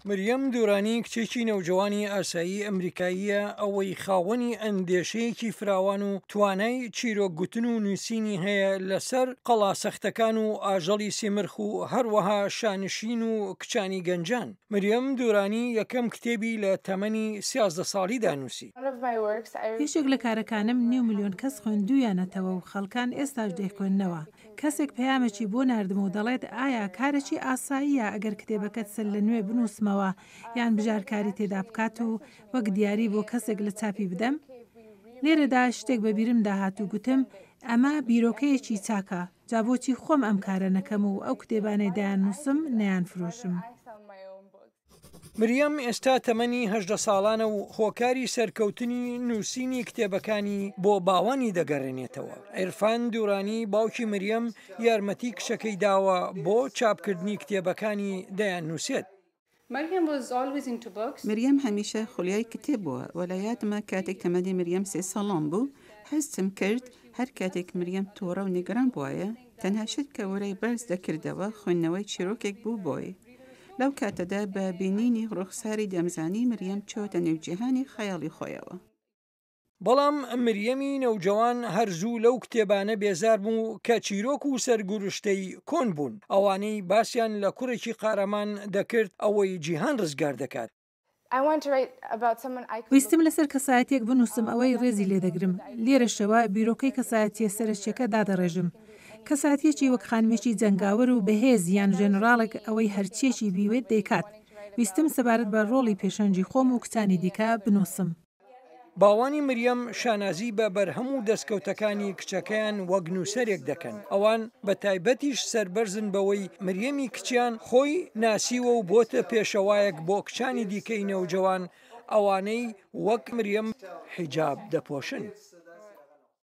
مریەم دوورانی کچێکی نەوجوانی ئاسایی ئەمریکاییە ئەوەی خاوەنی ئەندێشەیەکی فراوان و توانای چیرۆکگوتن و نووسینی هەیە لەسەر قەڵاسەختەکان و ئاژەڵی سێمرخ و هەروەها شانشین و کچانی گەنجان. مریەم دوورانی یەکەم کتێبی لە تەمەنی 13 ساڵیدا نووسی. پێشێک لە کارەکانم 9 ملیۆن کەس خوێندویانەتەوە و خەڵکان ئێستاش دەیخوێندنەوە. کەسێک پەیامێکی بۆ ناردم و دەڵێت ئایا کارێکی ئاساییە ئەگەر کتێبەکەت سەر لە نوێ بنووسمەوە یان بژارکاری تێدا بکات و وەک دیاری بۆ کەسێک لە چاپی بدەم؟ لێرەدا شتێک بە بیرم داهات و گوتم ئەمە بیرۆکەیەکی چاکە، جا بۆچی خۆم ئەم کارە نەکەم و ئەو کتێبانەی دایان نووسم نەیان فرۆشم. مریەم ئێستا تەمەنی 18 ساڵانە و هۆکاری سەرکەوتنی نووسینی کتێبەکانی بۆ باوانی دەگەڕێنێتەوە. عێرفان دوورانی باوکی مریەم یارمەتی کچەکەی داوە بۆ چاپکردنی کتێبەکانی دەیان نووسێت. مریەم هەمیشە خولیای کتێب بووە و لە یادمە کاتێک تەمەنی مریەم 3 ساڵان بوو هەستم کرد هەر کاتێک مریەم تۆڕە و نیگەران بووایە تەنها شت کە وەرەی بەرز دەکردەوە خوێندنەوەی چیرۆکێک بوو بۆی. لەو کاتەدا بە بینینی ڕوخساری دەمزانی مریەم چۆتە نێوجیهانی خەیاڵی خۆیەوە. بەڵام مریەمی نەوجەوان هەرزوو لەو کتێبانە بێزار بوو کە چیرۆک و سەرگوروشتەی کۆن بوون، ئەوانەی باسییان لە کوڕێکی قارەمان دەکرد ئەوەی جیهان ڕزگار دەکات. ویستم لەسەر کەسایەتێک بنووسم ئەوەی ڕێزی لێدەگرم. لێرەشەوە بیرۆکەی کەسایەتیە سەرچیەکە دادەڕێژم. کەساتێکی وەک خانمێکی جەنگاوەر و بەهێز یان ژێنەراڵێک ئەوەی هەرچیەکی بیوێت دەیکات. ویستم سەبارەت بە ڕۆڵی پێشەنجی خۆم و کچانی دیکە بنووسم. باوانی مریەم شانازی بە بەرهەم و دەستکەوتەکانی کچەکەیان وەک نووسەرێک دەکەن. ئەوان بە تایبەتیش سربەرزن بەوەی مریەمی کچیان خۆی ناسیوە و بۆتە پێشەوایەک بۆ کچانی دیکەی نەوجەوان ئەوانەی وەک مریەم حیجاب دەپۆشن.